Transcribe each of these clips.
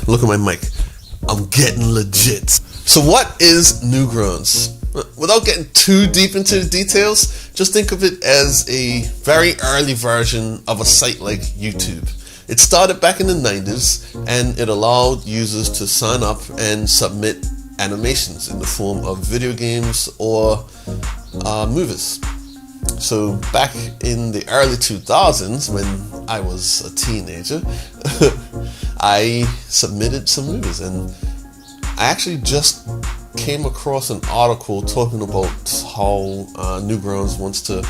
Look at my mic. I'm getting legit. So what is Newgrounds? Without getting too deep into the details, just think of it as a very early version of a site like YouTube. It started back in the 90s and it allowed users to sign up and submit animations in the form of video games or movies. So back in the early 2000s, when I was a teenager, I submitted some movies, and I actually just came across an article talking about how Newgrounds wants to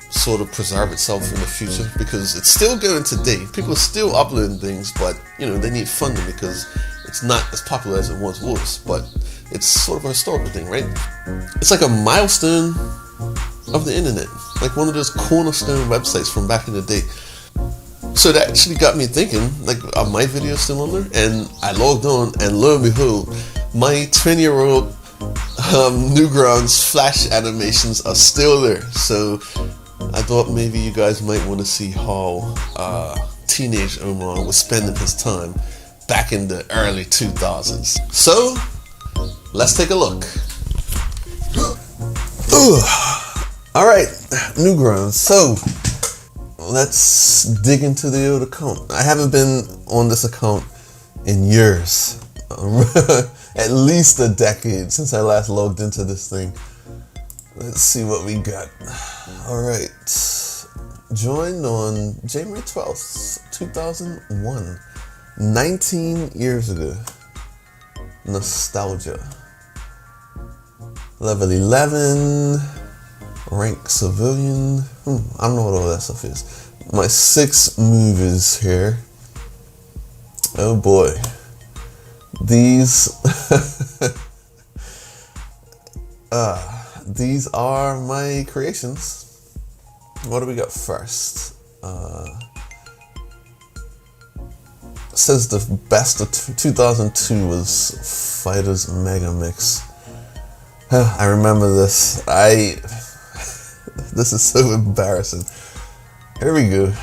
sort of preserve itself in the future, because it's still going today. People are still uploading things, but they need funding because it's not as popular as it once was. But it's sort of a historical thing, right? It's like a milestone of the internet, like one of those cornerstone websites from back in the day. So that actually got me thinking, like, are my videos still on there? And I logged on, and lo and behold, my 20-year-old Newgrounds Flash animations are still there. So I thought maybe you guys might want to see how teenage Omar was spending his time back in the early 2000s. So let's take a look. Alright, Newgrounds. So let's dig into the old account. I haven't been on this account in years. At least a decade since I last logged into this thing. Let's see what we got. Alright. Joined on January 12th, 2001. 19 years ago. Nostalgia. Level 11. Rank civilian. I don't know what all that stuff is. My 6 movies here. Oh boy. These these are my creations. What do we got first? Says the best of 2002 was Fighters Mega Mix. I remember this. This is so embarrassing. Here we go.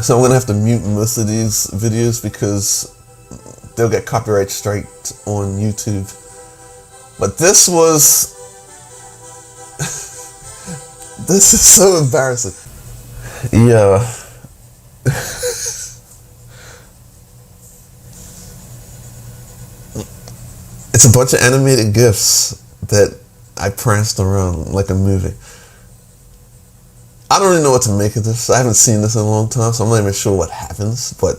So I'm gonna have to mute most of these videos because they'll get copyright striked on YouTube. But this was this is so embarrassing. Yeah. It's a bunch of animated GIFs that I pranced around like a movie. I don't really know what to make of this. I haven't seen this in a long time, so I'm not even sure what happens, but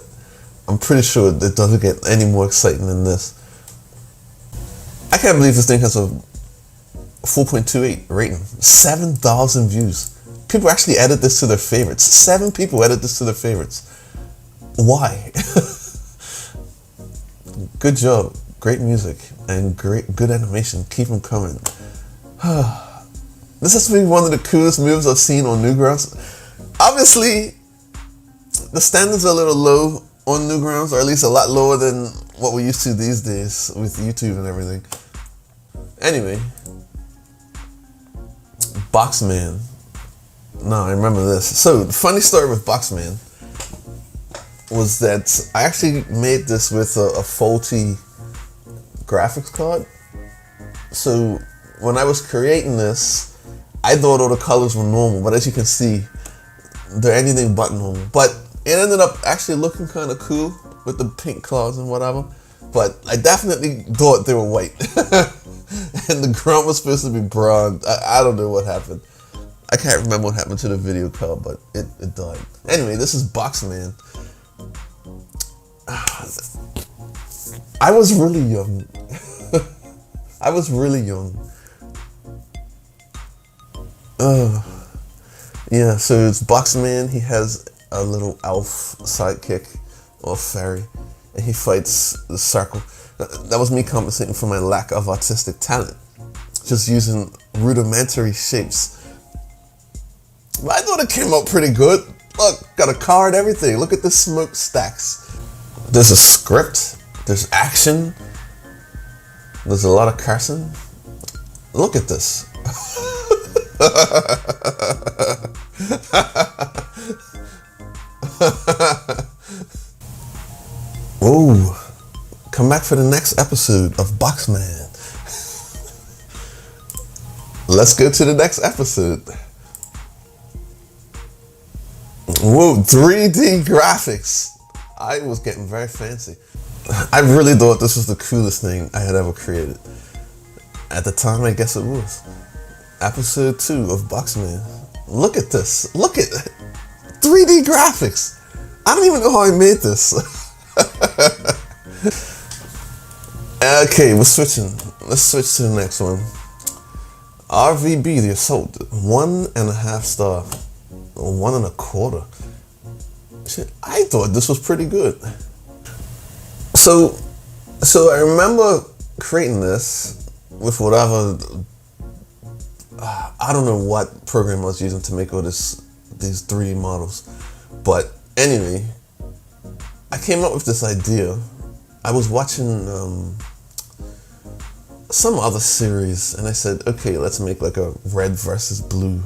I'm pretty sure it doesn't get any more exciting than this. I can't believe this thing has a 4.28 rating. 7,000 views. People actually added this to their favorites. 7 people added this to their favorites. Why? Good job. Great music and good animation. Keep them coming. This has to be one of the coolest moves I've seen on Newgrounds. Obviously, the standards are a little low on Newgrounds, or at least a lot lower than what we're used to these days with YouTube and everything. Anyway, Boxman. No, I remember this. So, the funny story with Boxman was that I actually made this with a faulty graphics card. So, when I was creating this, I thought all the colors were normal, but as you can see, they're anything but normal. But it ended up actually looking kind of cool with the pink clouds and whatever. But I definitely thought they were white. And the ground was supposed to be brown. I don't know what happened. I can't remember what happened to the video card, but it died. Anyway, this is Boxman. I was really young. I was really young. Yeah, so it's Boxman. He has a little elf sidekick or fairy, and he fights the circle. That was me compensating for my lack of artistic talent, just using rudimentary shapes. But I thought it came out pretty good. Look, got a card, everything. Look at the smokestacks. There's a script. There's action. There's a lot of cursing. Look at this. Ooh, come back for the next episode of Boxman. Let's go to the next episode. Whoa, 3D graphics. I was getting very fancy. I really thought this was the coolest thing I had ever created. At the time, I guess it was. Episode 2 of Boxman. Look at this. Look at 3D graphics. I don't even know how I made this. Okay, we're switching. Let's switch to the next one. RVB, The Assault. 1.5 star. Or 1.25. Shit, I thought this was pretty good. So I remember creating this with whatever, I don't know what program I was using to make all these 3D models. But anyway, I came up with this idea. I was watching some other series, and I said, okay, let's make like a red versus blue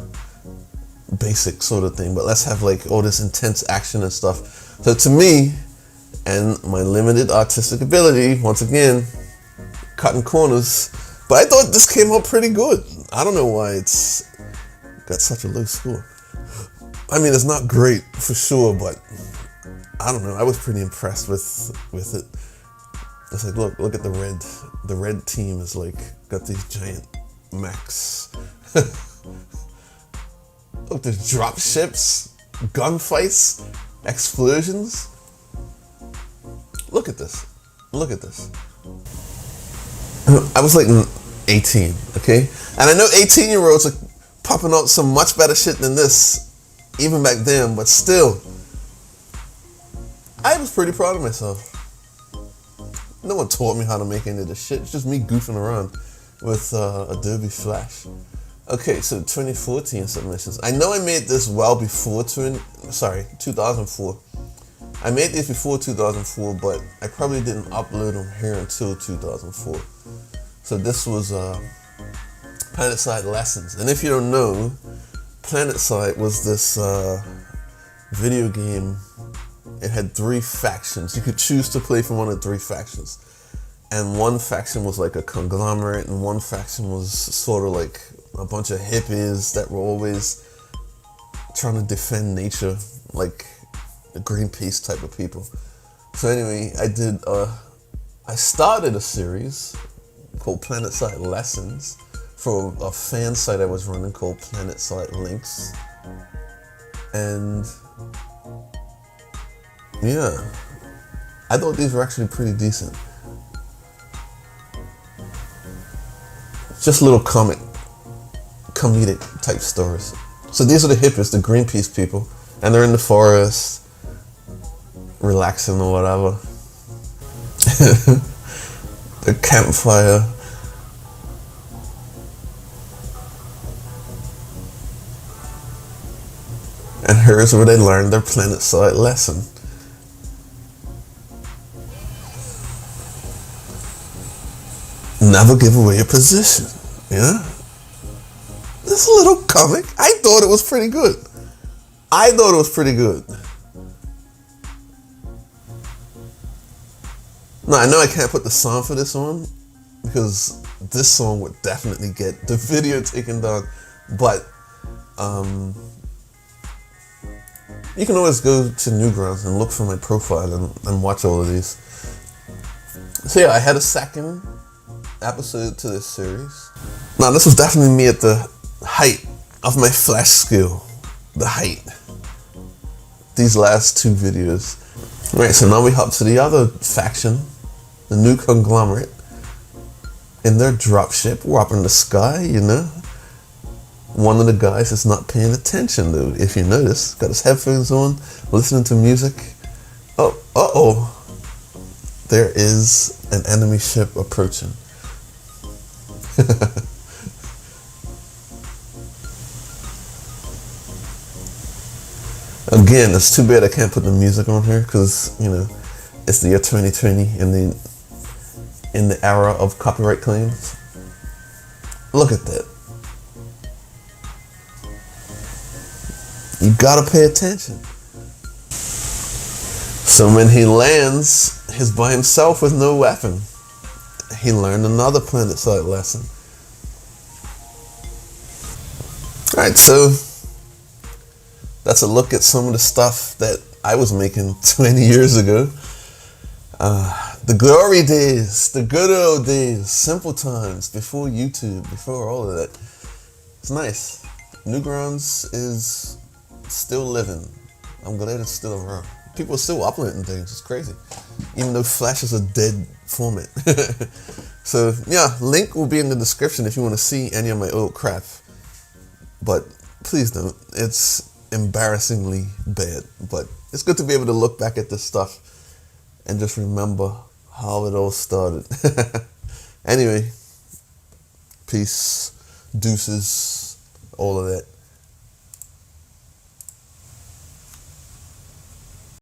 basic sort of thing, but let's have like all this intense action and stuff. So to me, and my limited artistic ability, once again, cutting corners, but I thought this came out pretty good. I don't know why it's got such a low score. I mean, it's not great for sure, but I don't know. I was pretty impressed with it. It's like, look at the red. The red team is like got these giant mechs. Look, there's drop ships, gunfights, explosions. Look at this. Look at this. I was like 18, okay? And I know 18-year-olds are popping out some much better shit than this, even back then, but still, I was pretty proud of myself. No one taught me how to make any of this shit. It's just me goofing around with Adobe Flash. Okay, so 2014 submissions. I know I made this well before 2004. I made these before 2004, but I probably didn't upload them here until 2004. So this was PlanetSide Lessons. And if you don't know, PlanetSide was this video game. It had 3 factions. You could choose to play from one of the 3 factions. And one faction was like a conglomerate, and one faction was sort of like a bunch of hippies that were always trying to defend nature, like the Greenpeace type of people. So anyway, I started a series called PlanetSide Lessons for a fan site I was running called PlanetSide Links. And yeah, I thought these were actually pretty decent. Just little comedic type stories. So these are the hippies, the Greenpeace people, and they're in the forest, relaxing or whatever. The campfire. And here's where they learned their PlanetSide lesson. Never give away your position. Yeah? This little comic, I thought it was pretty good. Now, I know I can't put the song for this on because this song would definitely get the video taken down. But you can always go to Newgrounds and look for my profile and watch all of these. So yeah, I had a second episode to this series. Now, this was definitely me at the height of my Flash skill. The height. These last 2 videos. Right, so now we hop to the other faction, the new conglomerate. In their dropship, we're up in the sky, you know. One of the guys is not paying attention though. If you notice, got his headphones on, listening to music. Oh, uh-oh. There is an enemy ship approaching. Again, it's too bad I can't put the music on here because, it's the year 2020 in the era of copyright claims. Look at that. You gotta pay attention. So when he lands, he's by himself with no weapon. He learned another planet-side lesson. Alright, so that's a look at some of the stuff that I was making 20 years ago. The glory days, the good old days, simple times, before YouTube, before all of that. It's nice. Newgrounds is still living. I'm glad it's still around. People are still uploading things. It's crazy. Even though Flash is a dead format. So, yeah, link will be in the description if you want to see any of my old crap. But please don't. It's embarrassingly bad. But it's good to be able to look back at this stuff and just remember how it all started. Anyway, peace, deuces, all of that.